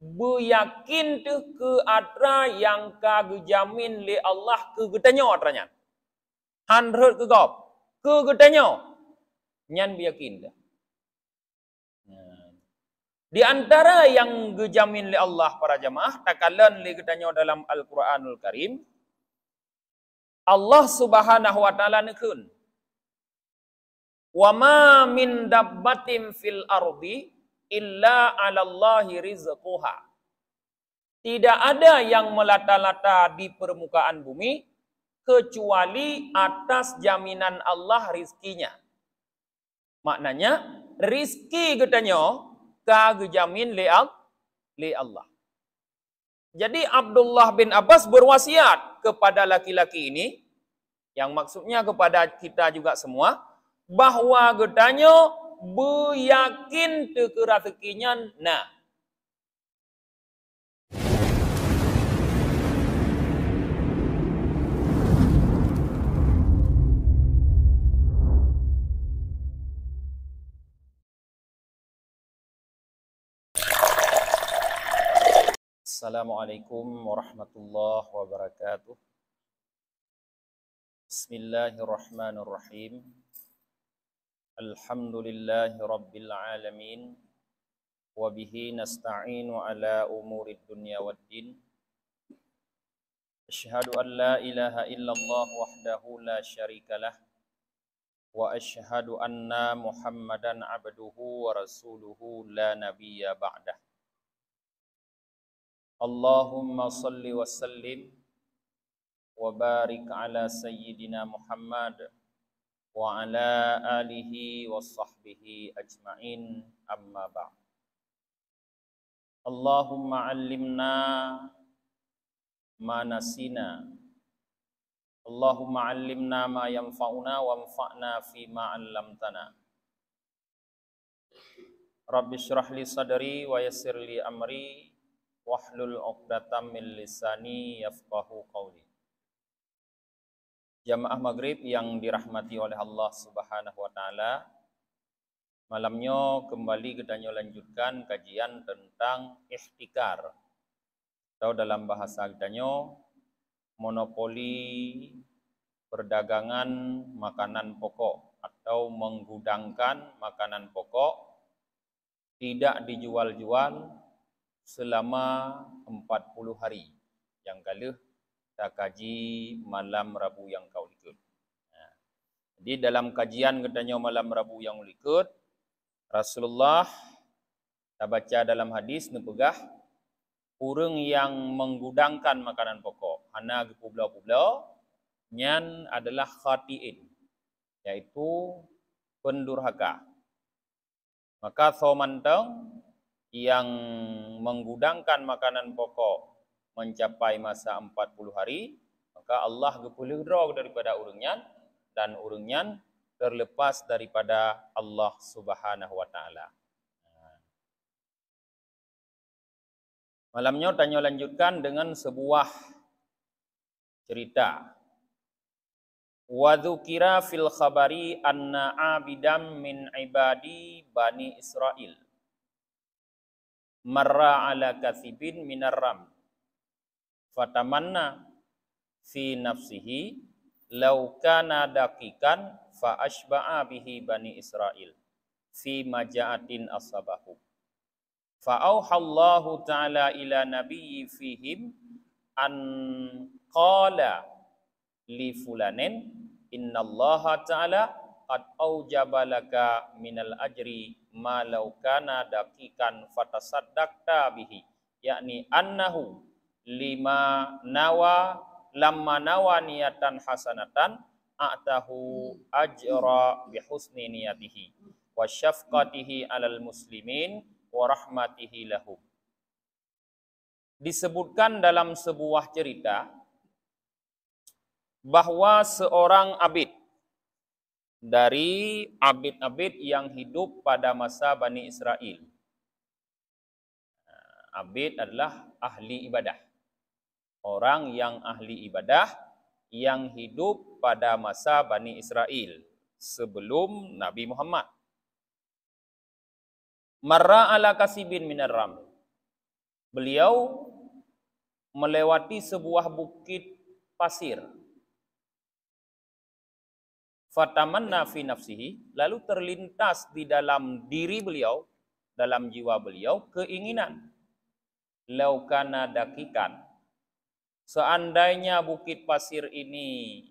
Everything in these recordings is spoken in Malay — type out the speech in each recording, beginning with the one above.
beryakin tu ke atra yang ka gejamin li Allah ke getanyo atranya. 100 ke gop. Ke getanyo. Nyan beryakin dah. Di antara yang gejamin li Allah para jamaah takalan li getanyo dalam Al-Quranul Karim, Allah Subhanahu wa taala nekun. Wa ma min dabbatin fil ardi illa 'alallahi rizquha. Tidak ada yang melata-lata di permukaan bumi kecuali atas jaminan Allah rizkinya. Maknanya rizki getanyo ka gejamin li Allah. Jadi Abdullah bin Abbas berwasiat kepada laki-laki ini, yang maksudnya kepada kita juga semua, bahwa getanyo beryakin te ke rezekinya nah. Assalamualaikum warahmatullahi wabarakatuh. Bismillahirrahmanirrahim. Alhamdulillahi rabbil alamin. Wa bihi nasta'inu ala umurid dunya waddin. Asyhadu an la ilaha illallah wahdahu la syarikalah. Wa asyhadu anna Muhammadan abduhu wa rasuluhu la nabiyya ba'dah. Allahumma salli wa sallim wa barik ala sayyidina Muhammad wa ala alihi wa sahbihi ajma'in amma ba'd. Allahumma allimna ma nasina. Allahumma allimna ma yanfa'una wa anfa'na fi ma 'allamtana. Rabbi shrah li sadri wa yassir li amri wahlul 'uqdatam min lisani yafqahu qawli. Jamaah maghrib yang dirahmati oleh Allah Subhanahu wa taala, malamnya kembali kita lanjutkan kajian tentang ihtikar, atau dalam bahasa kita monopoli perdagangan makanan pokok atau menggudangkan makanan pokok tidak dijual-jual selama 40 hari. Yang kalah kita kaji malam Rabu yang kau ikut. Jadi dalam kajian katanya malam Rabu yang ikut, Rasulullah kita baca dalam hadis nepegah urang yang menggudangkan makanan pokok hana gepublau-publau nyan adalah khatiin, yaitu pendurhaka. Maka somantang yang menggudangkan makanan pokok mencapai masa 40 hari, maka Allah gepulih daripada urangnya dan urangnya terlepas daripada Allah Subhanahu wa taala. Malamnya tanya lanjutkan dengan sebuah cerita. Wa dzukira fil khabari anna abidam min ibadi bani Israil marra ala kathibin minar ram fatamanna fi nafsihi law kana daqiqan fa ashba'a bihi bani Israil fi maja'atin asabahu fa auhallahu ta'ala ila nabiyyi fihim an qala li fulanin innallaha ta'ala qad aujaba laka minal ajri ma law kana daqiqan fatasaddaqta bihi, yakni annahu lamma nawa niyatan hasanatan a'tahu ajra bihusni niyatihi wa syafqatihi alal muslimin wa rahmatihi lahum. Disebutkan dalam sebuah cerita bahwa seorang abid dari abid-abid yang hidup pada masa Bani Israel. Abid adalah ahli ibadah. Orang yang ahli ibadah yang hidup pada masa Bani Israel sebelum Nabi Muhammad. Marra ala kasibin minar ram. Beliau melewati sebuah bukit pasir. Fatamanna fi nafsihi, lalu terlintas di dalam diri beliau, dalam jiwa beliau, keinginan. Laukana dakikan, seandainya bukit pasir ini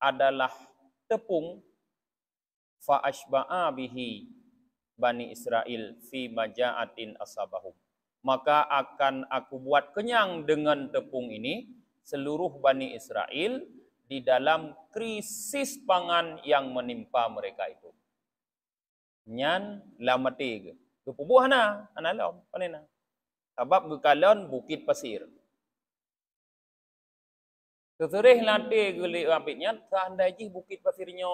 adalah tepung, fa asba'a bihi Bani Israel fi maja'atin asabahum, maka akan aku buat kenyang dengan tepung ini seluruh Bani Israel di dalam krisis pangan yang menimpa mereka itu. Nyan lamati ke. Kepubuh hana, analom panena. Sebab gekalon bukit pasir. Keserih latih gelik rapitnya, seandainya bukit pasirnya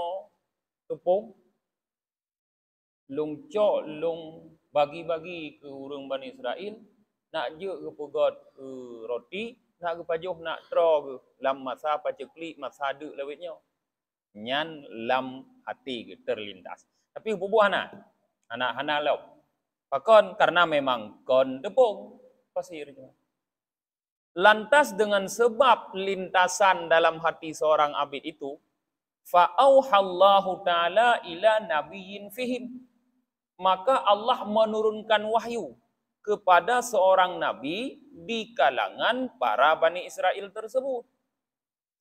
tepung, lung cok, lung bagi-bagi ke orang Bani Israel, nak je ke pegot roti, nak ke pajuh, nak tro ke lam masa paceklik, masa duk lawitnya. Nyan lam hati ke terlintas. Tapi bubuh anak hana law. Pakon karena memang kon tepung pasir. Lantas dengan sebab lintasan dalam hati seorang abid itu, fa'auhallahu ta'ala ila nabiyyin fihim, maka Allah menurunkan wahyu kepada seorang nabi di kalangan para Bani Israel tersebut.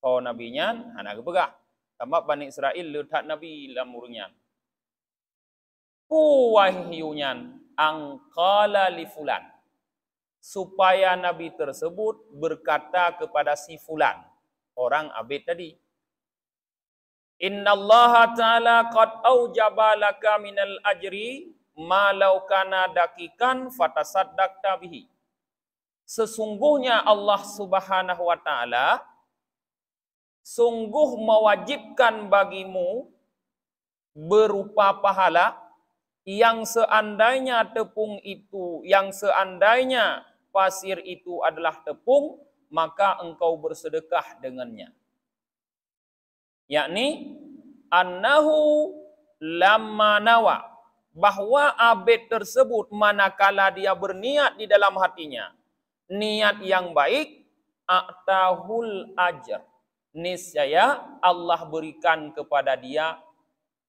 So nabinya anak kepegah. Sama Bani Israel letak nabi lamurnya. Wahyunya angkala li fulan, supaya nabi tersebut berkata kepada si fulan, orang abid tadi. Innallaha ta'ala qad aujaba laka minal ajri ma law kana dakikan fatasaddaqta bihi. Sesungguhnya Allah Subhanahu wa taala sungguh mewajibkan bagimu berupa pahala yang seandainya tepung itu, yang seandainya pasir itu adalah tepung, maka engkau bersedekah dengannya. Yakni annahu lamma nawa, bahwa abid tersebut manakala dia berniat di dalam hatinya niat yang baik, a'tahul ajr, niscaya Allah berikan kepada dia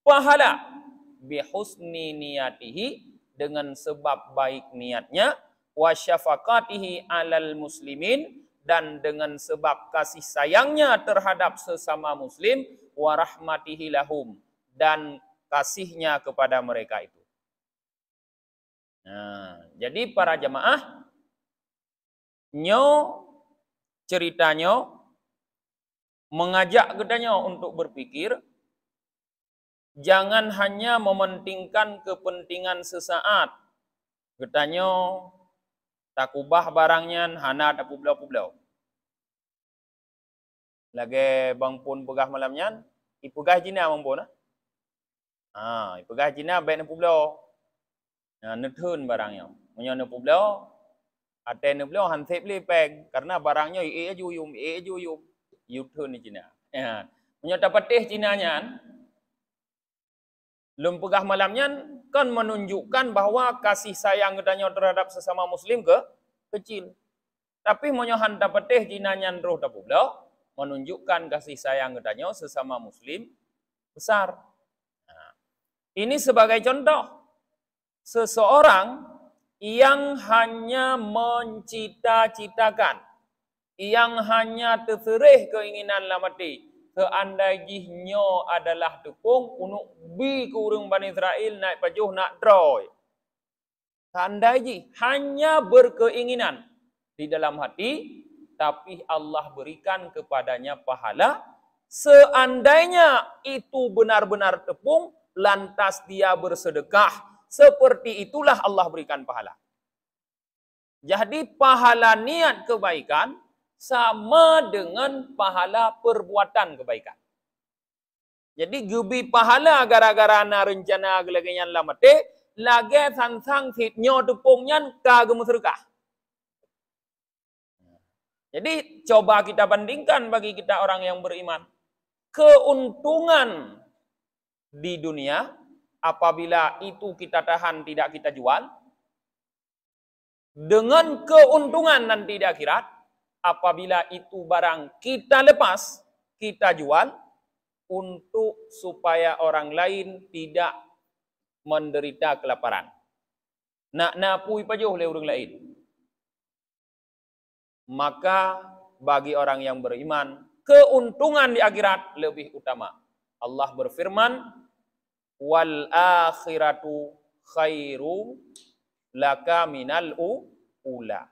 pahala bihusni niyatihi, dengan sebab baik niatnya, wa syafaqatihi alal muslimin, dan dengan sebab kasih sayangnya terhadap sesama muslim, wa rahmatihi lahum, dan kasihnya kepada mereka itu. Nah, jadi para jemaah, ceritanya mengajak katanya untuk berpikir, jangan hanya mementingkan kepentingan sesaat. Katanya takubah barangnya hana tak publau-publau. Lagi bang pun pegah malamnya, ipegah jina bang pun. Ipegah jina baik nak publau. Netun barangnya. Menyo nak publau, ate nak publau hansip li peg karena barangnya juyum. Yutun ni jina. Menyo dapat teh jinanya. Lum pegah malamnya kan menunjukkan bahwa kasih sayang katanya terhadap sesama muslim kecil. Tapi menyohan dapat teh jinanya roh tapublau menunjukkan kasih sayang katanya sesama muslim besar. Nah, ini sebagai contoh seseorang yang hanya mencita-citakan, yang hanya terserih keinginan lamati, seandainya adalah tepung untuk bi ke urang Bani Israel naik pajuh nak droy. Seandainya hanya berkeinginan di dalam hati, tapi Allah berikan kepadanya pahala. Seandainya itu benar-benar tepung, lantas dia bersedekah, seperti itulah Allah berikan pahala. Jadi pahala niat kebaikan sama dengan pahala perbuatan kebaikan. Jadi gubi pahala gara-gara na rencana gelaganya lamate, lagi sansang sitnyo tepungnya kagem sedekah. Jadi coba kita bandingkan bagi kita orang yang beriman. Keuntungan di dunia apabila itu kita tahan tidak kita jual, dengan keuntungan nanti di akhirat, apabila itu barang kita lepas, kita jual, untuk supaya orang lain tidak menderita kelaparan. Nak napui pajuh oleh orang lain. Maka bagi orang yang beriman, keuntungan di akhirat lebih utama. Allah berfirman, wal akhiratu khairu laka minal ula.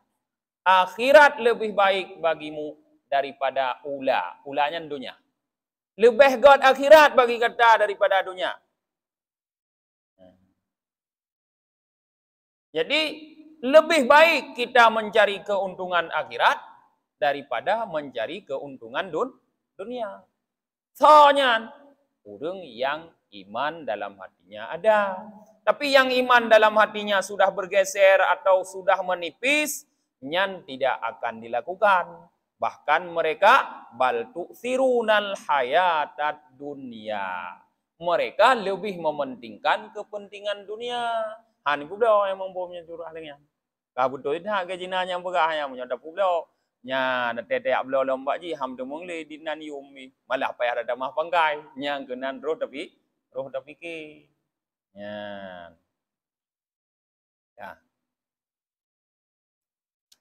Akhirat lebih baik bagimu daripada ula. Ulanya dunia. Lebih god akhirat bagi kita daripada dunia. Jadi lebih baik kita mencari keuntungan akhirat daripada mencari keuntungan dunia. Soalnya orang yang iman dalam hatinya ada. Tapi yang iman dalam hatinya sudah bergeser atau sudah menipis, nyan tidak akan dilakukan. Bahkan mereka bal tu'thirunal hayatad dunya. Mereka lebih mementingkan kepentingan dunia. Hani pula yang mempunyai curah lagi. Kah betul dah gajinanya yang berah yang punya dapat pula. Nya tete ablo lomba ji ham tu mengli di nan yumi. Malah payah ada mah pangkai. Nya kenan roh tapi ke. Ya.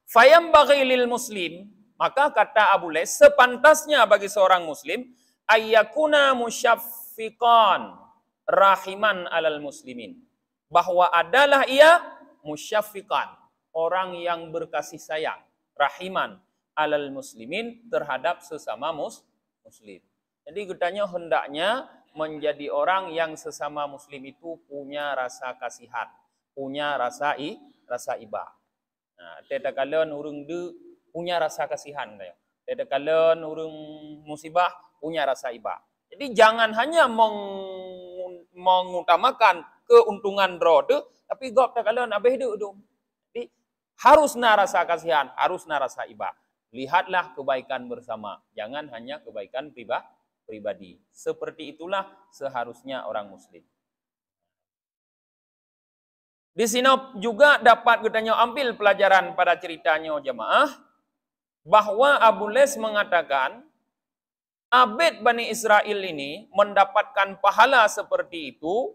Fayam bagi lil muslim, maka kata Abu Les, sepantasnya bagi seorang muslim ayyakuna musyaffiqan rahiman alal muslimin. Bahwa adalah ia musyaffiqan, orang yang berkasih sayang, rahiman alal muslimin, terhadap sesama muslim. Jadi katanya hendaknya menjadi orang yang sesama muslim itu punya rasa kasihan, punya rasa iba. Nah, tidak kalian urung de punya rasa kasihan kayak. Tidak kalian urung musibah punya rasa iba. Jadi jangan hanya mengutamakan keuntungan rode, tapi gop tak kalian abeh de. Jadi harus rasa kasihan, harus rasa iba. Lihatlah kebaikan bersama, jangan hanya kebaikan pribadi. Seperti itulah seharusnya orang muslim. Di sini juga dapat kita ambil pelajaran pada ceritanya jemaah, bahwa Abu Les mengatakan abid Bani Israel ini mendapatkan pahala seperti itu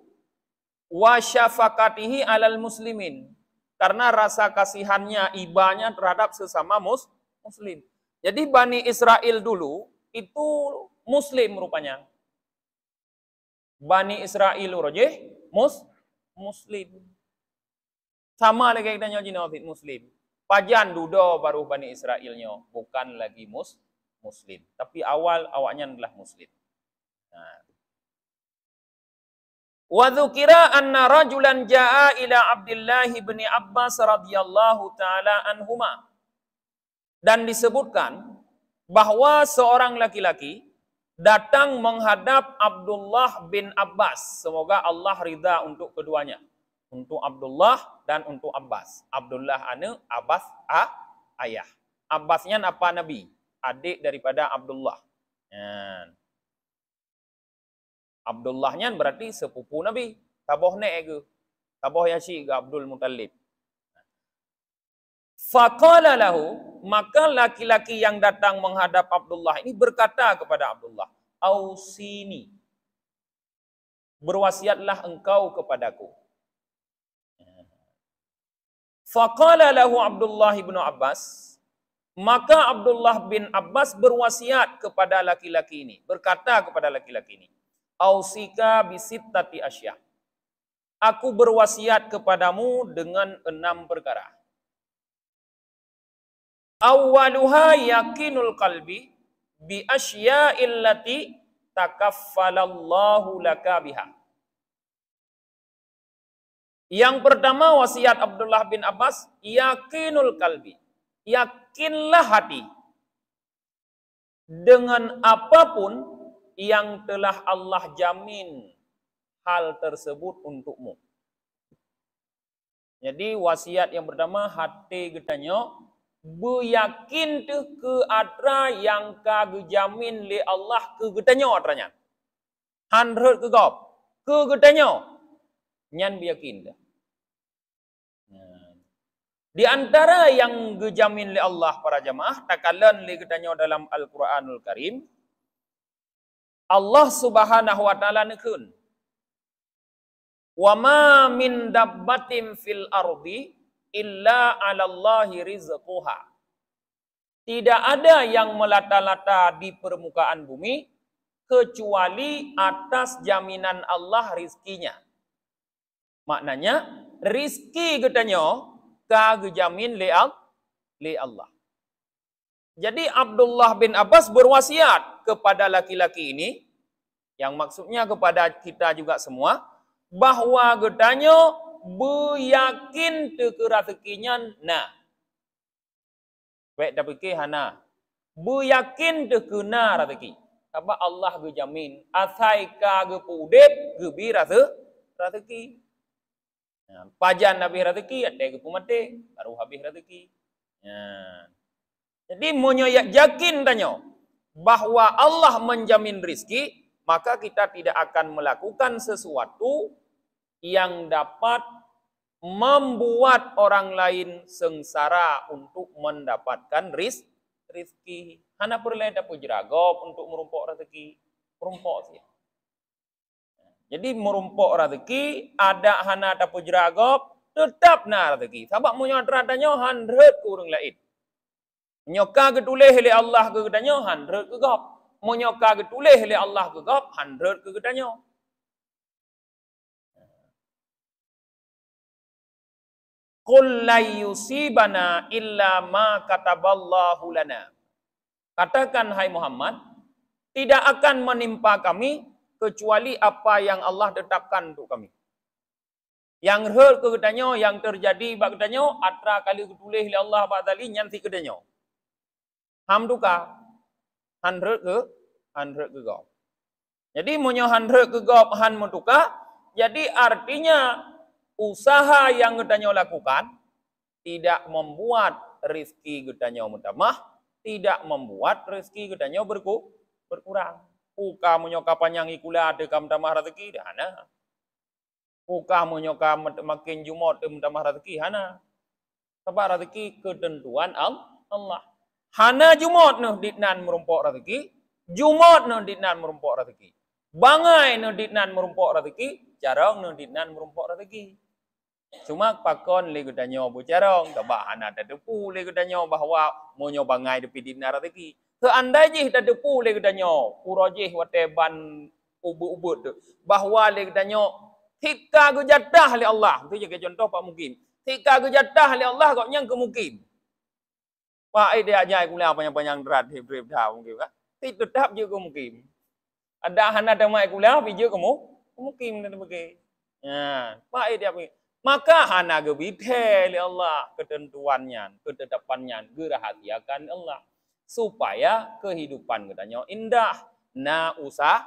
wa syafaqatihi alal muslimin, karena rasa kasihannya, ibanya terhadap sesama muslim. Jadi Bani Israel dulu itu muslim rupanya. Bani Israel rojeh muslim. Sama lagi kita nyoji muslim. Pajan dudo baru Bani Israelnya, bukan lagi muslim. Tapi awalnya adalah muslim. Nah. Wa dzukira anna rajulan jaa ila Abdullah bin Abbas radhiyallahu taala anhuma. Dan disebutkan bahwa seorang laki-laki datang menghadap Abdullah bin Abbas. Semoga Allah ridha untuk keduanya. Untuk Abdullah dan untuk Abbas. Abdullah anu, Abbas ayah. Abbasnya apa Nabi? Adik daripada Abdullah. Abdullahnya berarti sepupu Nabi. Taboh nek ke. Taboh Yasyi ke Abdul Muttalib. Faqala lahu, maka laki-laki yang datang menghadap Abdullah ini berkata kepada Abdullah, "Ausini, berwasiatlah engkau kepadaku." Faqala lahu Abdullah bin Abbas, maka Abdullah bin Abbas berwasiat kepada laki-laki ini, berkata kepada laki-laki ini, "Ausika bisittati asya." Aku berwasiat kepadamu dengan 6 perkara. Awwaluha yakinul qalbi bi asya'il lati takaffalallahu laka biha. Yang pertama wasiat Abdullah bin Abbas, yakinul qalbi. Yakinlah hati dengan apapun yang telah Allah jamin hal tersebut untukmu. Jadi wasiat yang pertama, hati getanya beryakin tu ke atra yang kagejamin le Allah ke getanya atranya. 100 ke gop. Ke getanya nyan biyakin dah. Di antara yang gejamin li Allah para jamaah, takalan li kedanyo dalam Al-Quranul Karim, Allah Subhanahu wa taala nekun, wa ma min dabbatin fil ardi illa 'alallahi rizquha. Tidak ada yang melata-lata di permukaan bumi kecuali atas jaminan Allah rizkinya. Maknanya rizki getanyo ka gejamin li Allah. Jadi Abdullah bin Abbas berwasiat kepada laki-laki ini, yang maksudnya kepada kita juga semua, bahwa getanyo beyakin teke rezekinya nah. Baik dah fikir hana. Beyakin teke na rezeki. Sebab Allah gejamin asai ka gepudep gebi rezeki. Pajan habis rezeki, ada ke mati, baru habis rezeki. Jadi monyo yakin tanyo bahwa Allah menjamin rizki, maka kita tidak akan melakukan sesuatu yang dapat membuat orang lain sengsara untuk mendapatkan rizki. Hana perlu dapat jeragop untuk merumpok rezeki, merumpok sih. Jadi merumpok rezeki, ada hana dapat jeragop, tetap na rezeki. Sebab munyo teradanya 100 kurang lain. Nyoka getuleh oleh Allah ke gedanyo 100 ke gop. Munyoka getuleh oleh Allah ke gop 100 ke gedanyo. Qul la yusibana illa ma kataballahu lana. Katakan hai Muhammad, tidak akan menimpa kami kecuali apa yang Allah tetapkan untuk kami. Yang hal ke gedanyo, yang terjadi bak gedanyo, atra kali ketuleh oleh Allah ba'dali nyanti gedanyo. Ham duka 100 ke gop. Jadi munyo 100 ke gop han mutuka, jadi artinya usaha yang gedanyo lakukan tidak membuat rezeki gedanyo mutamah, tidak membuat rezeki gedanyo berkurang. Uka munyoka panjang ikula ada kam tamah rezeki hana. Uka munyoka makin jumot tamah rezeki hana. Sebab rezeki ketentuan Allah. Hana jumot noh ditnan merumpok rezeki, jumot noh ditnan merumpok rezeki. Bangai noh ditnan merumpok rezeki, jarang noh ditnan merumpok rezeki. Cuma pakon le gedanyo bu jarang, tabah hana depu le gedanyo bahwa monyo bangai depi ditnan rezeki. Seandai jih tak depu le gedanyo, urojih wateban ubud tu, bahwa le gedanyo tika gejatah le Allah. Itu je contoh Pak Mukim. Tika gejatah le Allah kok nyang ke Mukim. Pak dia ajai kula panjang-panjang derat hibrib dah mungkin kan. Ti tetap je ke Mukim. Ada hana damai kula pi je ke Mukim dan begitu. Ya, Pak dia pergi. Maka hana gebithe le Allah ketentuannya, ketetapannya, gerahasiakan Allah supaya kehidupan katanya indah, na usaha.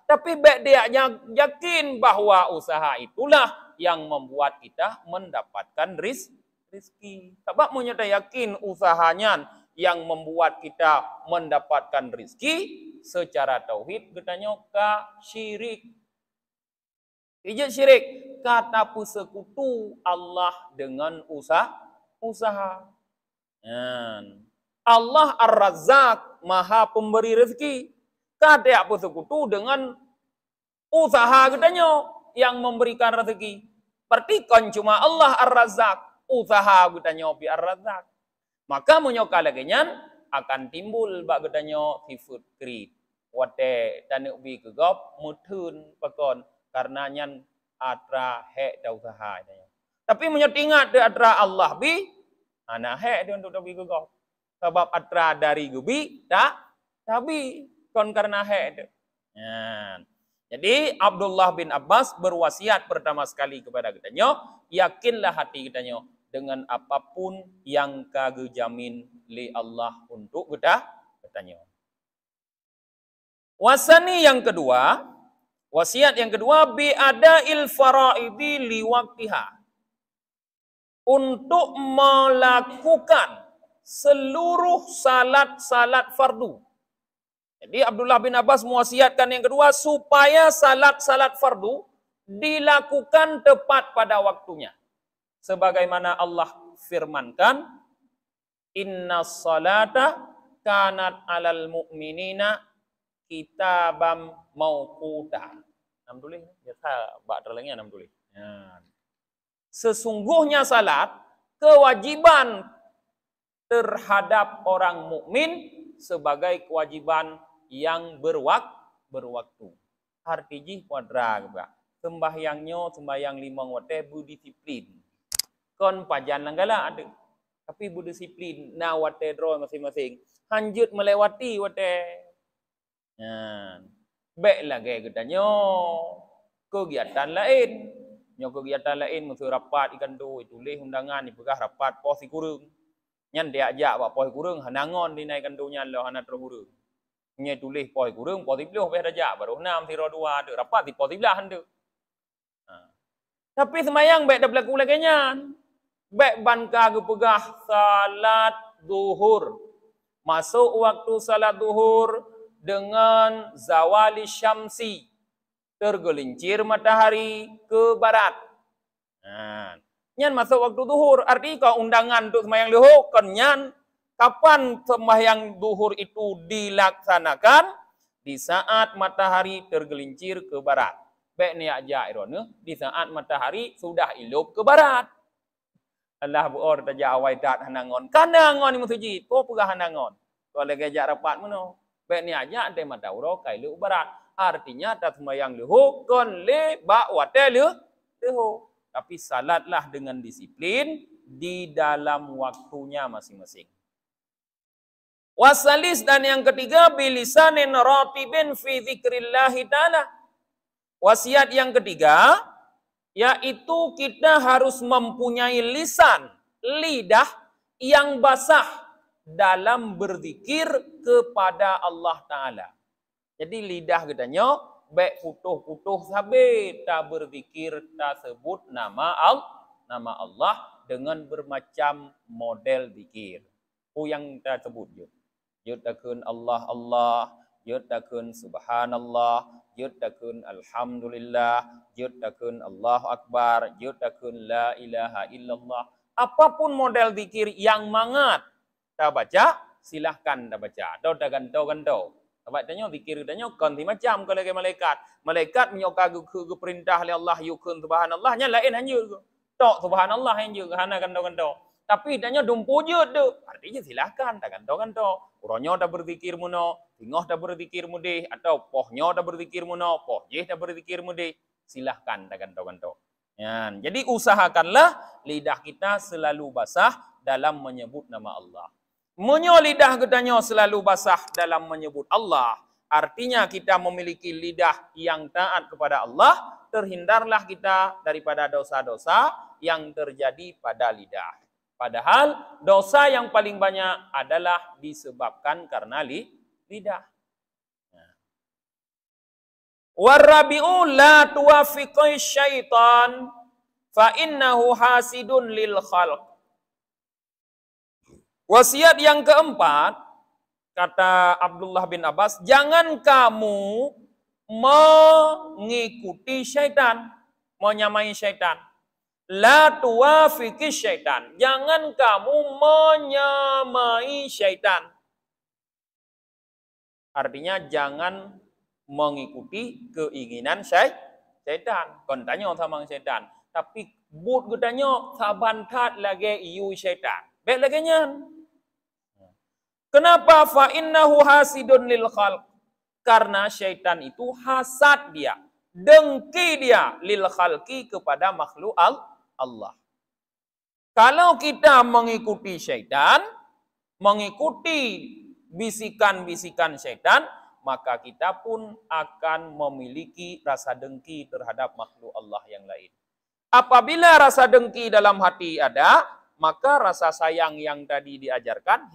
Tapi baik dia yakin bahwa usaha itulah yang membuat kita mendapatkan rizki. Sebab menyata yakin usahanya yang membuat kita mendapatkan rizki secara tauhid katanya ka syirik. Ijat syirik kata persekutu Allah dengan usaha. Allah Ar-Razzaq, Maha Pemberi rezeki. Kada persekutu dengan usaha katanya yang memberikan rezeki. Berarti kan cuma Allah Ar-Razzaq, usaha katanya bi Ar-Razzaq. Maka menyoka laginya akan timbul bak katanya sifat krid. Wate tanuk bi kegop mutun pakon karena nyan atra hek da usaha. Tapi menyetingat de atra Allah bi ana hek dia untuk bi kegop. Sebab atra dari gubi tapi kon karena hek. Jadi Abdullah bin Abbas berwasiat pertama sekali kepada kitanya, yakinlah hati kitanya dengan apapun yang kage jamin li Allah untuk kitanya. Wasani yang kedua, wasiat yang kedua bi adail faraidi li waqtiha. Untuk melakukan seluruh salat fardu. Jadi Abdullah bin Abbas mewasiatkan yang kedua supaya salat fardu dilakukan tepat pada waktunya. Sebagaimana Allah firmankan, innas salata kanat alal mu'minina kitabam mauquta. Nam tulis ya ta bak terlengnya nam tulis. Ya. Sesungguhnya salat kewajiban terhadap orang mukmin sebagai kewajiban yang berwaktu. Artinya kuadra ba. Sembahyang 5 waktu berdisiplin. Kon pajan langgala ada. Tapi berdisiplin na waktu draw masing-masing. Hanjut melewati waktu. Nah, baik lagi katanya kegiatan lain. Nyo kegiatan lain mesti rapat ikan tu tulis undangan dipegah rapat pos kurung. Nyan dia ajak buat pos kurung hanangon di naik kandu nyan lo hanat terhuru. Nya tulis pos kurung pos 10 be ajak baru 6 0 2 ada rapat di pos 11 handu. Tapi semayang baik dah berlaku lagi nyan. Baik banka ke pegah salat duhur. Masuk waktu salat duhur dengan zawali syamsi. Tergelincir matahari ke barat. Nah, nyan masuk waktu duhur. Arti kau undangan untuk sembahyang duhur, kan nyan kapan sembahyang duhur itu dilaksanakan? Di saat matahari tergelincir ke barat. Baik ni aja irone, di saat matahari sudah ilup ke barat. Allah buor taja awai dat hanangon. Kanangon ni musujid, po pegah hanangon. Kalau lagi ajak rapat meno. Baik ni aja ante madauro kai lu barat. Artinya tak sembahyang luhur kon le ba wate luhur. Tapi salatlah dengan disiplin di dalam waktunya masing-masing. Wasalis dan yang ketiga bilisanin ratibin fi dzikrillah taala. Wasiat yang ketiga yaitu kita harus mempunyai lisan, lidah yang basah dalam berzikir kepada Allah taala. Jadi lidah katanya baik putuh-putuh sabe tak berzikir tak sebut nama Allah dengan bermacam model zikir. Yang kita sebut je. Yudakun Allah, yudakun subhanallah, yudakun alhamdulillah, yudakun Allahu akbar, yudakun la ilaha illallah. Apapun model zikir yang mangat tak baca, silahkan tak baca. Atau tak gantau-gantau. Sebab tanya zikir tanya ganti macam kalau ke malaikat. Malaikat menyoka ke perintah oleh Allah yukun subhanallah nya lain hanya tok subhanallah hanya hana gantau-gantau. Tapi tanya dumpu je tu. Artinya silakan tak gantau-gantau. Uronyo dah berzikir muno, tingoh dah berzikir mudih atau pohnyo dah berzikir muno, pohjeh dah berzikir mudih. Silahkan tak gantau-gantau. Ya, jadi usahakanlah lidah kita selalu basah dalam menyebut nama Allah. Munyo lidah katanya selalu basah dalam menyebut Allah. Artinya kita memiliki lidah yang taat kepada Allah. Terhindarlah kita daripada dosa-dosa yang terjadi pada lidah. Padahal dosa yang paling banyak adalah disebabkan karena lidah. Warabi'u la tuwafiqai syaitan fa innahu hasidun lil khalq. Wasiat yang keempat, kata Abdullah bin Abbas, jangan kamu mengikuti syaitan, menyamai syaitan. La tuwafiqi syaitan. Jangan kamu menyamai syaitan. Artinya jangan mengikuti keinginan syaitan. Kon tanya sama syaitan. Tapi but katanya sabantat lagi iu syaitan. Baik lagi nyan. Kenapa? Fa innahu hasidun lil khalq. Karena syaitan itu hasad dia, dengki dia lil khalqi kepada makhluk Allah. Kalau kita mengikuti syaitan, mengikuti bisikan-bisikan syaitan, maka kita pun akan memiliki rasa dengki terhadap makhluk Allah yang lain. Apabila rasa dengki dalam hati ada, maka rasa sayang yang tadi diajarkan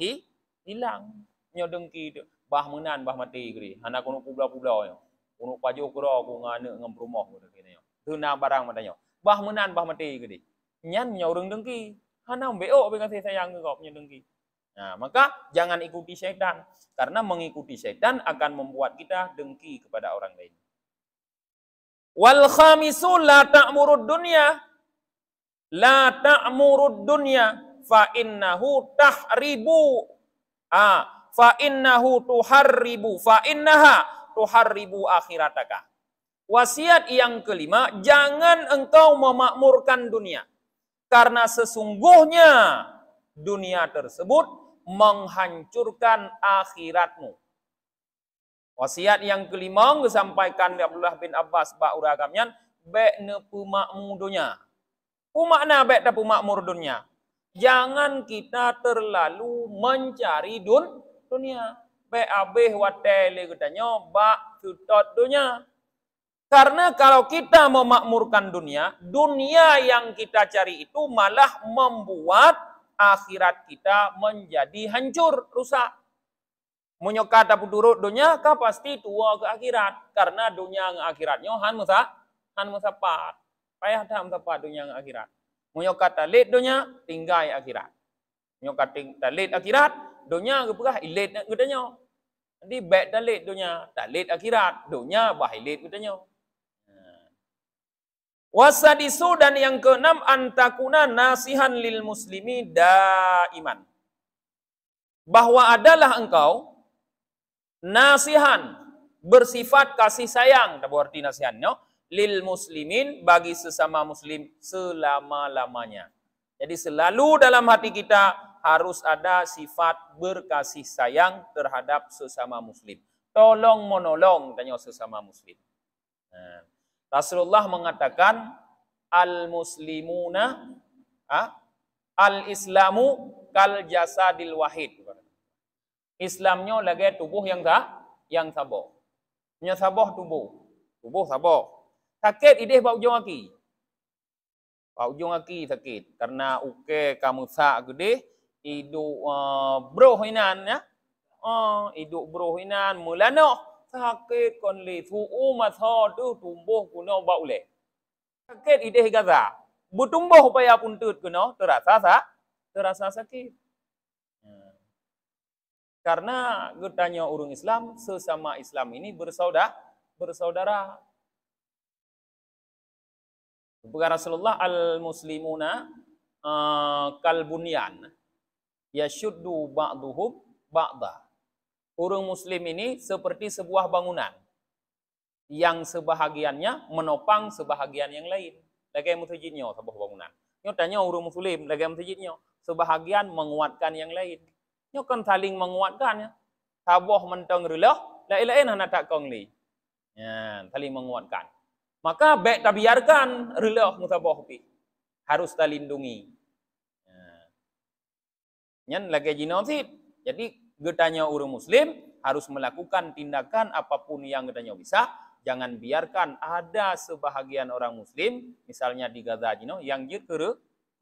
hilang. Nyo dengki tu bah menan bah mati gri. Hana kuno pula-pula yo. Kuno paju kura ku ngane ngam rumah ku kene yo. Tuna barang matanya. Bah menan bah mati gri. Nyan nyo urang dengki. Hana mbeo be kasih sayang kau punya dengki. Nah, maka jangan ikuti syaitan karena mengikuti syaitan akan membuat kita dengki kepada orang lain. Wal khamisu la ta'murud dunya. La ta'murud dunya fa innahu tahribu. Fa innahu tuharribu. Fa innaha tuharribu akhirataka. Wasiat yang kelima, jangan engkau memakmurkan dunia. Karena sesungguhnya dunia tersebut menghancurkan akhiratmu. Wasiat yang kelima disampaikan oleh Abdullah bin Abbas ba uragamnya baik ne pemakmur dunia. Makna baik tak pemakmur dunia. Jangan kita terlalu mencari dunia. Baik abih watele katanya bak tutot dunia. Karena kalau kita memakmurkan dunia, dunia yang kita cari itu malah membuat akhirat kita menjadi hancur, rusak. Menyokat apa turut dunia, kah pasti tua ke akhirat. Karena dunia ng akhiratnya han musapat. Payah tak musapat dunia ng akhirat. Menyokat talit dunia, tinggal akhirat. Menyokat talit akhirat, dunia keperah ilit nak katanya. Jadi baik talit dunia, talit akhirat, dunia bahilit katanya. Wasadisu dan yang keenam antakuna nasihan lil muslimi daiman. Bahwa adalah engkau nasihan bersifat kasih sayang, tak berarti nasihannya lil muslimin bagi sesama muslim selama-lamanya. Jadi selalu dalam hati kita harus ada sifat berkasih sayang terhadap sesama muslim. Tolong menolong tanya sesama muslim. Rasulullah mengatakan al-muslimuna al-islamu kal jasadil wahid. Islamnya lagi tubuh yang sabah. Nya sabah tubuh sabah. Sakit ideh bau ujung kaki. Bau ujung kaki sakit karena uke kamu sak gede hidup brohinan ya. Hidup brohinan mulano sakit kon le tuu matho tu tumbuh kuno bau le. Sakit ideh gaza. Butumbuh upaya puntut kuno terasa sakit. Karena getanya urung Islam, sesama Islam ini bersaudara. Bukan Rasulullah al-muslimuna kalbunyan. Yashuddu ba'duhum ba'da. Urung Muslim ini seperti sebuah bangunan. Yang sebahagiannya menopang sebahagian yang lain. Lagi mutajidnya sebuah bangunan. Nyatanya urung Muslim, lagi mutajidnya. Sebahagian menguatkan yang lain. Nyo kan saling menguatkan ya. Sabah mentang relah, lain-lain hana tak kongli. Ya, saling menguatkan. Maka baik tak biarkan relah musabah pi. Harus terlindungi. Ya. Nyan lagi jinosid. Jadi getanya orang muslim harus melakukan tindakan apapun yang getanya bisa. Jangan biarkan ada sebahagian orang muslim, misalnya di Gaza jino, yang jir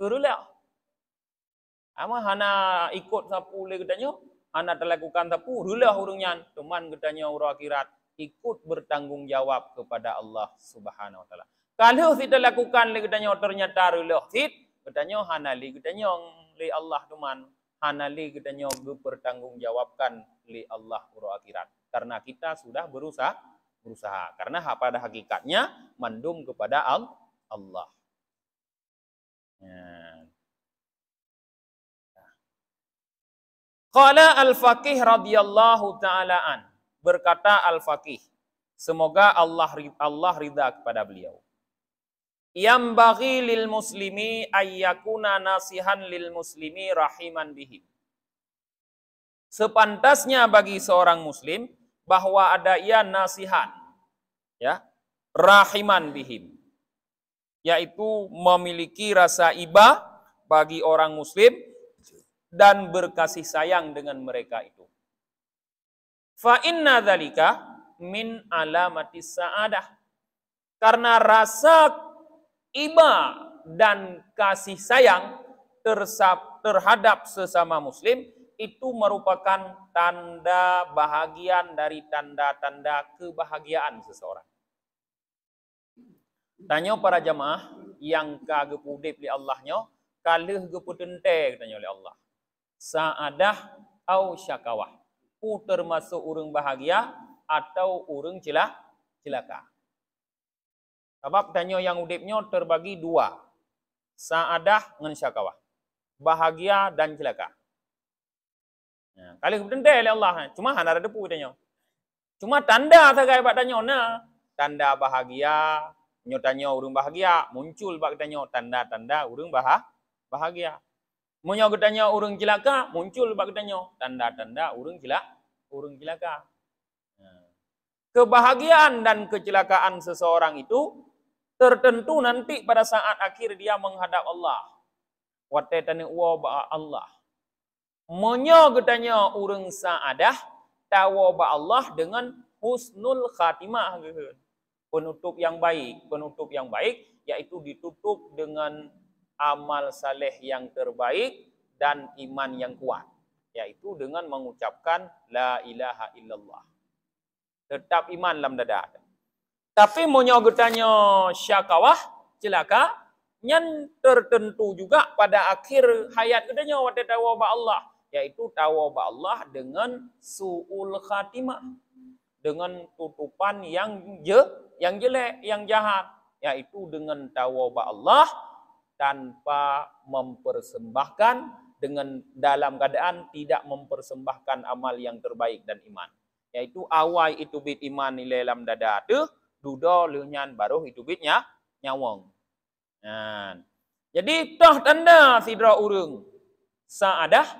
kerelah. Ama hana ikut sapu le getanya, hana terlakukan sapu, rulah urungnya, teman getanya urang akhirat ikut bertanggung jawab kepada Allah Subhanahu wa taala. Kalau tidak lakukan le getanya ternyata rulah sit, getanya hana le getanya le Allah teman, hana le getanya bertanggung jawabkan le Allah urang akhirat. Karena kita sudah berusaha. Karena pada hakikatnya mandum kepada Allah. Ya. Qala al-faqih radhiyallahu ta'alaan. Berkata al-faqih. Semoga Allah ridha kepada beliau. Yambaghi lil muslimi ayyakuna nasihan lil muslimi rahiman bihim. Sepantasnya bagi seorang muslim bahwa ada ia nasihan. Ya, rahiman bihim. Yaitu memiliki rasa iba bagi orang muslim dan berkasih sayang dengan mereka itu. Fa inna dzalika min alamatis sa'adah. Karena rasa iba dan kasih sayang terhadap sesama muslim itu merupakan tanda bahagian dari tanda-tanda kebahagiaan seseorang. Tanya para jamaah yang kagepudip li Allahnya, kalih geputente tanya oleh Allah. Sa'adah au syakawah. Ku termasuk urang bahagia atau urang celaka. Sebab tanya yang udipnya terbagi dua. sa'adah ngan syakawah. Bahagia dan celaka. Nah, kali kebetulan oleh Allah. Cuma hana ada depu tanya. Cuma tanda sagai bak tanya na. Tanda bahagia, nyotanya urang bahagia, muncul bak tanya tanda-tanda urang bahagia. Munyo tanya urang celaka, muncul bak tanya tanda-tanda urang celaka. Nah, kebahagiaan dan kecelakaan seseorang itu tertentu nanti pada saat akhir dia menghadap Allah. Wate tani wa ba Allah. Munyo getanya urang saadah tawa ba Allah dengan husnul khatimah. Penutup yang baik yaitu ditutup dengan amal saleh yang terbaik dan iman yang kuat, yaitu dengan mengucapkan la ilaha illallah. Tetap iman dalam dada. Tapi munyo getanya syakawah, celaka, yang tertentu juga pada akhir hayat kedanya wate tawa ba Allah, yaitu tawa ba Allah dengan suul khatimah, dengan tutupan yang jelek, yang jahat, yaitu dengan tawa ba Allah tanpa mempersembahkan, dengan dalam keadaan tidak mempersembahkan amal yang terbaik dan iman, yaitu awal itu bit iman nilai dalam dada tu duda leunyan baru itu bitnya nyawang. Nah, jadi toh tanda sidra urang saadah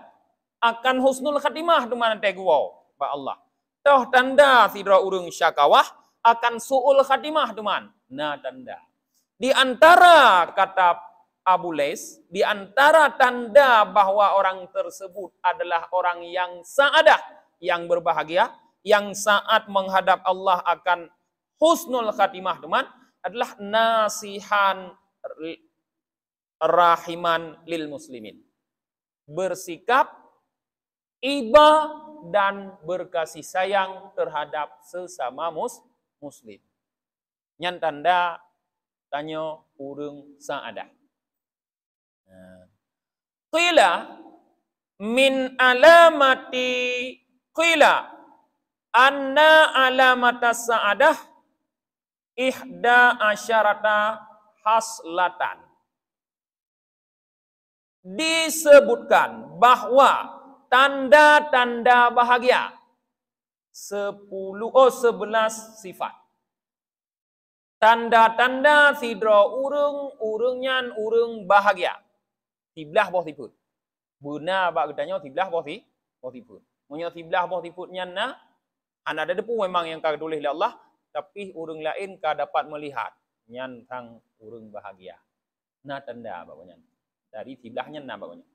akan husnul khatimah tu mana teguau ba Allah. Toh tanda sidra urang syakawah akan suul khatimah tu man. Nah tanda. Di antara kata Abu Lais, di antara tanda bahwa orang tersebut adalah orang yang saadah, yang berbahagia, yang saat menghadap Allah akan husnul khatimah teman, adalah nasihan rahiman lil muslimin. Bersikap iba dan berkasih sayang terhadap sesama muslim. Nyan tanda tanya urang saadah. Qila min alamati qila anna alamatas sa'adah ihda asyarata haslatan. Disebutkan bahwa tanda-tanda bahagia 11 sifat. Tanda-tanda sidra urang bahagia. Tiblah boh tiput. Buna bak getanya tiblah boh tiput. Munyo tiblah boh tiput nyan na ana ada depu memang yang ka tulis oleh Allah, tapi urang lain ka dapat melihat nyan tang urang bahagia. Nah tanda bak nyan. Dari tiblahnya na bak nyan.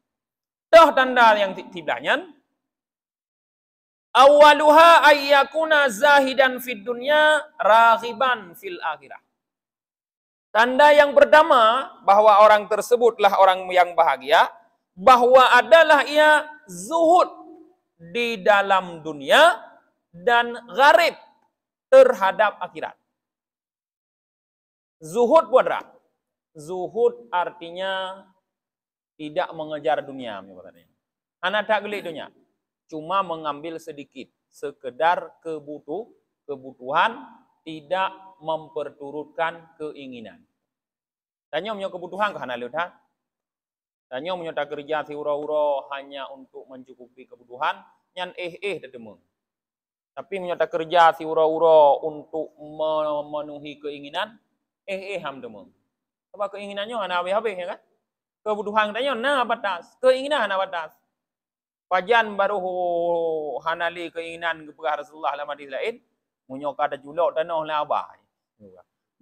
Toh tanda yang tiblahnya awaluha ayyakuna zahidan fid dunya raghiban fil akhirah. Tanda yang pertama bahwa orang tersebutlah orang yang bahagia, bahwa adalah ia zuhud di dalam dunia dan gharib terhadap akhirat. Zuhud buatlah. Zuhud artinya tidak mengejar dunia. Anak tak gelik dunia. Cuma mengambil sedikit. Sekedar kebutuhan, tidak memperturutkan keinginan. Tanya punya kebutuhan ke hana lihat. Tanya punya tak kerja si ura-ura hanya untuk mencukupi kebutuhan, nyan tetemu. Tapi punya tak kerja si ura-ura untuk memenuhi keinginan, ham temu. Sebab keinginannya hana habis-habis ya kan? Kebutuhan tanya na batas, keinginan hana batas. Pajan baru hanali keinginan kepada Rasulullah dalam hadis lain, munyo kada julok tanah la abah.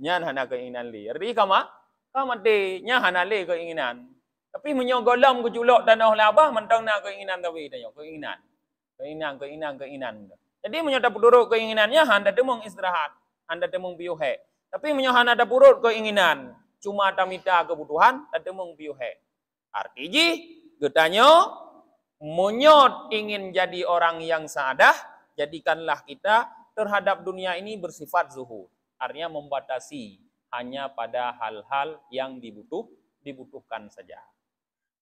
Nyan hana keinginan li. Arti kama mati nya hana li keinginan. Tapi munyo golam ke julok tanah la abah mentang na keinginan tawi tanya, keinginan. Jadi munyo tak purut keinginannya handa demong istirahat, handa demong biuhe. Tapi munyo hana ada purut keinginan, cuma tamita kebutuhan, tak demong biuhe. Arti ji getanya munyot ingin jadi orang yang saadah, jadikanlah kita terhadap dunia ini bersifat zuhud. Artinya membatasi hanya pada hal-hal yang dibutuhkan saja.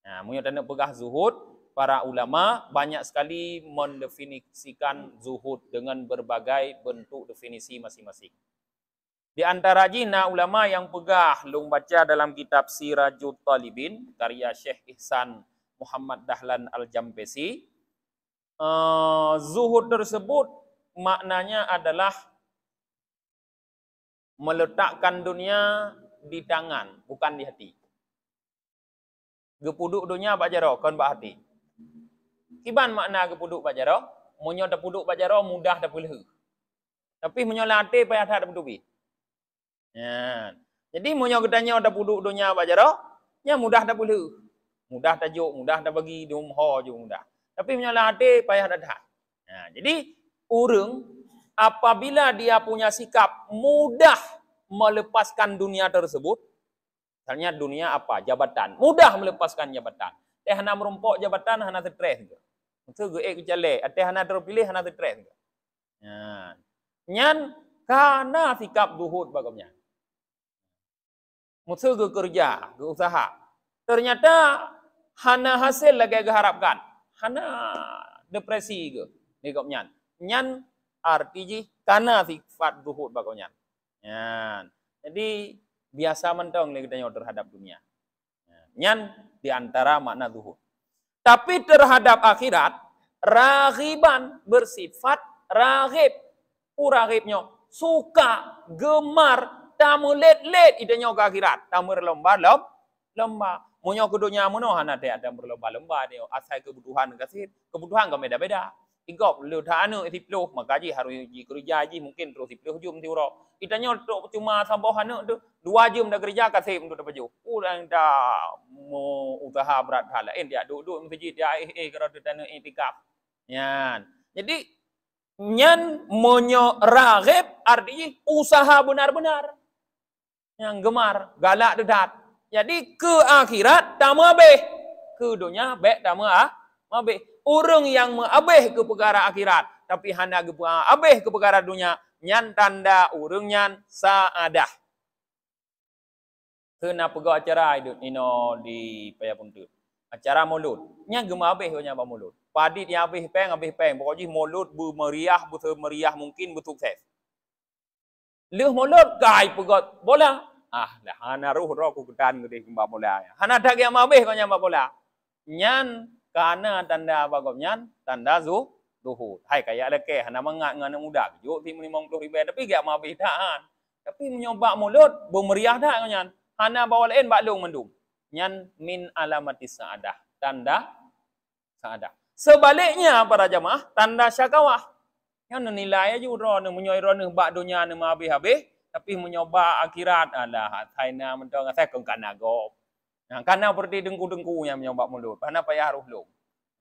Nah, munyot anda pegah zuhud, para ulama banyak sekali mendefinisikan zuhud dengan berbagai bentuk definisi masing-masing. Di antara jina ulama yang pegah lung baca dalam kitab Sirajut Talibin karya Syekh Ihsan Muhammad Dahlan Al-Jampesi, zuhud tersebut maknanya adalah meletakkan dunia di tangan, bukan di hati. Gepuduk dunia Pak Jaro, kon Pak hati. Kiban makna gepuduk Pak Jaro? Munyo dah puduk Pak Jaro mudah dah pulih. Tapi munyo late payah tak dah pudupi. Ya. Jadi munyo ketanya dah puduk dunia Pak Jaro, nya mudah dah pulih. Mudah tajuk, mudah dah bagi dum ho je mudah. Tapi munyo late payah dah dah. Ya. Jadi urang apabila dia punya sikap mudah melepaskan dunia tersebut, misalnya dunia apa? Jabatan. Mudah melepaskan jabatan. Hana merumpok jabatan, hana stres. Betul ke kecale. Hana terpilih, hana stres. Ya. Nyan karena sikap zuhud bagusnya. Betul ke kerja, ke usaha. Ternyata hana hasil lagi harapkan. Hana depresi ke. Bagusnya. Nyan arti karena sifat zuhud bagusnya. Ya. Jadi biasa mentong kita terhadap dunia. Nyan di antara makna zuhud. Tapi terhadap akhirat, raghiban bersifat raghib. Raghibnya suka, gemar, tamu let-let idenya ke akhirat. Tamu lomba. Munyo ke dunia mono hana ada berlomba-lomba dia. Asal kebutuhan kasih, kebutuhan ke beda-beda. Igop lu anu 10 maka harus kerja mungkin terus 10 jam tiuro. Itanya cuma sampai anu tu 2 jam dah kerja kasih untuk dapat baju. Urang dah mau usaha berat hal lain dia duduk masjid dia kalau tu tanu itikaf. Yan. Jadi nyan monyo raghib artinya usaha benar-benar. Yang gemar, galak dedat. Jadi ke akhirat tak mabeh. Ke dunia baik tak mabeh. Orang yang mengabeh ke perkara akhirat tapi hendak abeh ke perkara dunia, nyan tanda orang nyan saadah. Kena pergi acara ino di Payapuntu. Acara maulud. Nya gema abeh nya ba maulud. Padit yang abeh peng. Pokoknya maulud bermeriah, bermeriah mungkin bersukses. Leh maulud gai pergi bola. Lah hana ruh ku ketan gede mbak bola. Hana dak yang abeh nya mbak bola. Nyan karena tanda bagusnya tanda zuhud. Hai kayak leke hana mangat dengan muda. Juk 50 ribu tapi gak mau bitaan. Tapi menyoba mulut bermeriah dah nyan. Hana bawa lain baklung mendum. Nyan min alamatis saadah. Tanda saadah. Sebaliknya para jamaah tanda syakawah. Yang nilai aja ro ne menyoiro ne bak dunia ne habis-habis tapi menyoba akhirat alah haina mentong saya kengkana go. Nah, karena seperti dengku-dengku yang menyoba mulut. Karena payah ruh lung.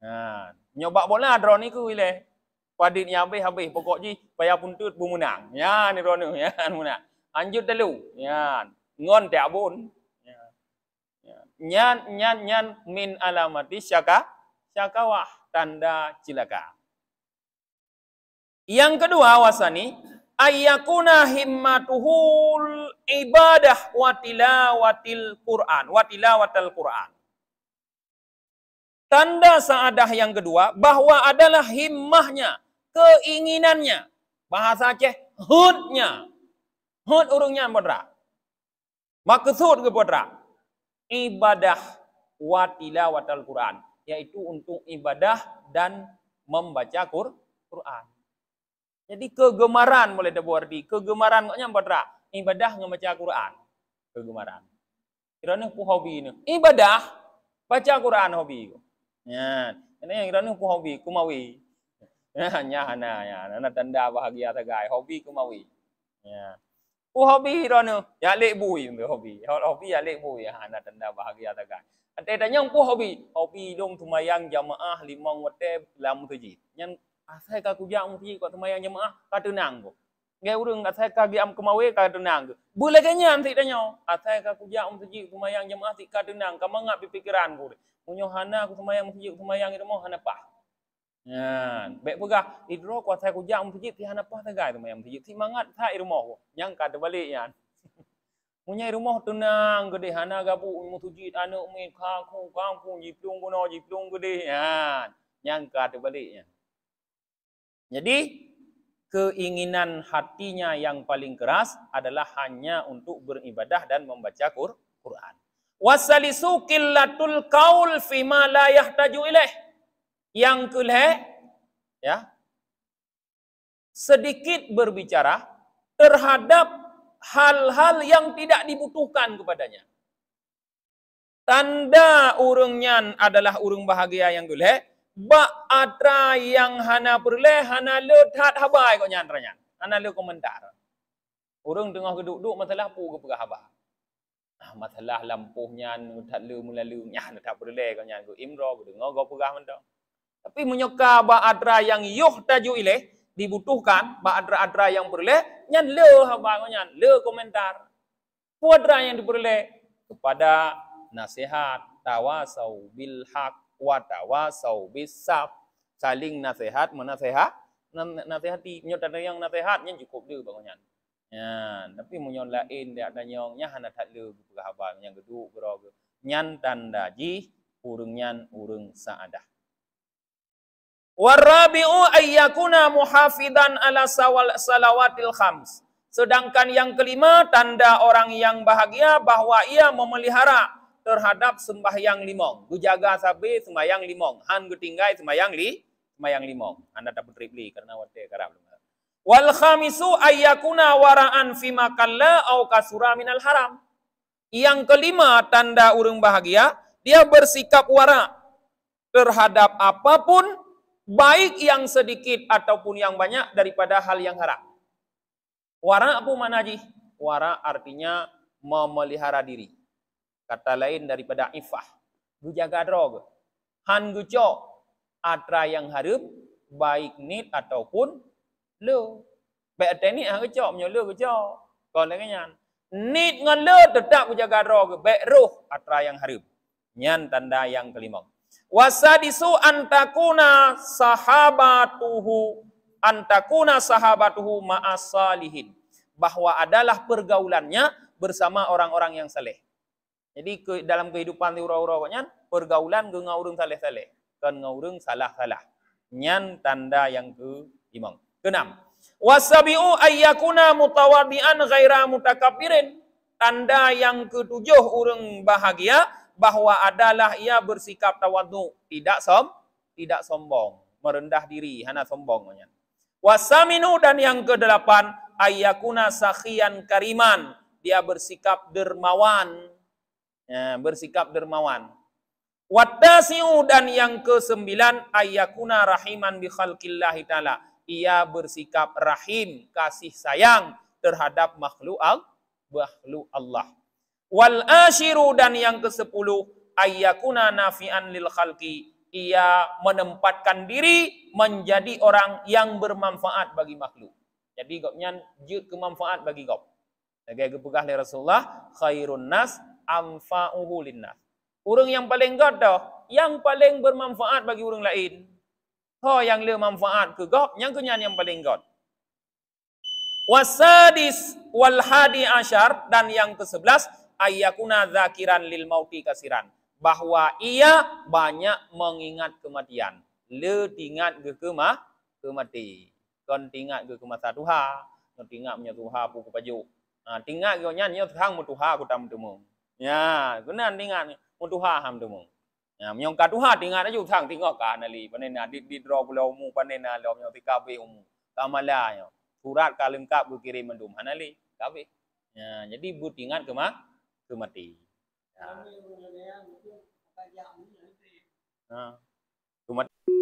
Nah, menyoba bola drone ni ku ile. Padit yang habis pokoknya payah puntut bumunang. Ya ni drone ya munang. Anjut dulu. Ya, ngon tak bun. Ya. Nyan min alamati syakawah tanda cilaka. Yang kedua wasani ayyakuna himmatuhul ibadah wa tilawatil Qur'an. Tanda saadah yang kedua bahwa adalah himmahnya, keinginannya. Bahasa Aceh, hudnya. Hud urungnya bodra. Maksud ke bodra. Ibadah wa tilawatil Qur'an. Yaitu untuk ibadah dan membaca Qur'an. Jadi kegemaran boleh dibuat. Kegemaran koknya bodra. Ibadah membaca Quran. Kegemaran. Kiranya pu hobi ni. Ibadah baca Quran hobi. Ya, ini yang kiranya pu hobi kumawi. Ya hana tanda bahagia tagai hobi kumawi. Ya. Pu hobi kiranya ya lek bui untuk hobi. Hobi ya lek bui hana tanda bahagia tagai. Ada tanya pu hobi dong tumayang jamaah 5 waktu dalam masjid. Yang asai ka kujak mesti kat semayang jemaah ka tenang ko. Ngai urang asai ka giam kemawe ka tenang ko. Boleh kanya anti danyo. Asai ka kujak mesti semayang jemaah ti ka tenang ka mangap pikiran ko. Munyo hana ku semayang mesti semayang itu mo hana pah. Ya, baik pegah idro ku asai kujak mesti ti hana pah tagai semayang mesti ti mangat tha irmo ko. Yang ka terbalik yan. Munyo irmo tenang gede hana gabu mesti anu mi kangkung jiplung kuno jiplung gede yan. Yang ka terbalik yan. Jadi keinginan hatinya yang paling keras adalah hanya untuk beribadah dan membaca Quran. Wasalisu qillatul qaul fima la yahtaju ilaih. Yang kelih, ya, sedikit berbicara terhadap hal-hal yang tidak dibutuhkan kepadanya. Tanda urungnya adalah urung bahagia yang kelih. Ba atra yang hana perleh hana lehat habai kau nyantranya. Hana le komentar. Urung tengah duduk masalah pu ke habai. Masalah lampuhnya tak lu mulalu nya tak perleh kau nyan ku imro ku dengar kau pegah mentang. Tapi menyoka ba atra yang yuh taju ileh dibutuhkan ba atra yang perleh nyan le habai kau nyan le komentar. Puadra yang diperleh kepada nasihat tawasau bil haq wa tawasau bis sab, saling nasihat nasihati nyot ada yang nasihatnya cukup dia bangunnya. Ya, tapi munyon lain dia ada nyongnya hana tak le berhabar yang geduk berog. Nyan tanda ji urung nyan urung saadah. Warabi'u ayyakuna muhafidan ala salawatil khams. Sedangkan yang kelima tanda orang yang bahagia bahwa ia memelihara terhadap sembahyang limong. Gujaga sabe sembahyang limong. Han gutinggai sembahyang limong. Anda dapat tripli karena wate karab. Wal khamisu ayyakuna wara'an fima kalla au kasura minal haram. Yang kelima tanda urang bahagia, dia bersikap wara terhadap apapun, baik yang sedikit ataupun yang banyak daripada hal yang haram. Wara apa mana ji? Wara artinya memelihara diri. Kata lain daripada ifah. Gujaga drog. Han gucok atra yang harum, baik nit ataupun lu. Baik teknik hang gucok, menyo lu gucok. Kon lagi nyan. Nit ngan lu tetap gujaga drog, baik ruh atra yang harum. Nyan tanda yang kelima. Wasadisu antakuna sahabatuhu ma'asalihin. Bahwa adalah pergaulannya bersama orang-orang yang saleh. Jadi dalam kehidupan ura-ura pergaulan dengan orang saleh-saleh. Kan ngurung salah-salah. Nyan tanda yang ke-5. Keenam. Wasabi'u ayyakuna mutawadi'an ghaira mutakabbirin. Tanda yang ke-7 orang bahagia bahwa adalah ia bersikap tawadhu, tidak sombong, merendah diri, hana sombong. Wasaminu dan yang ke-8 ayyakuna sakhiyan kariman, dia bersikap dermawan. Ya, bersikap dermawan. Wattasi'u dan yang ke-9 ayyakuna rahiman bi khalqillahi ta'ala. Ia bersikap rahim, kasih sayang terhadap makhluk Allah. Wal ashiru dan yang ke-10 ayyakuna nafi'an lil khalqi. Ia menempatkan diri menjadi orang yang bermanfaat bagi makhluk. Jadi gopnya jut kemanfaat bagi gop. Sebagai kepegah oleh Rasulullah, khairun nas anfa'uhu linnas. Orang yang paling gadah, yang paling bermanfaat bagi orang lain. Yang le manfaat ke gop, yang kenyan yang paling god. Wasadis wal hadi asyar dan yang ke-11 ayyakuna zakiran lil mauti kasiran. Bahwa ia banyak mengingat kematian. Le tingat ke kemati. Kon tingat ke masa Tuhan, kon tingat punya Tuhan puku paju. Tingat ke nyanyi thang mu Tuhan ku tam temu. Ya, kenan tingat mu Tuhan ham temu. Ya, myong ka Tuhan tingat aju thang tingok ka nali panena di draw pulau mu panena lo myong tikabe umu. Kamala yo. Surat ka lengkap ku kirim mendum hanali kabe. Ya, jadi bu tingat ke mati. Ya. Kemati.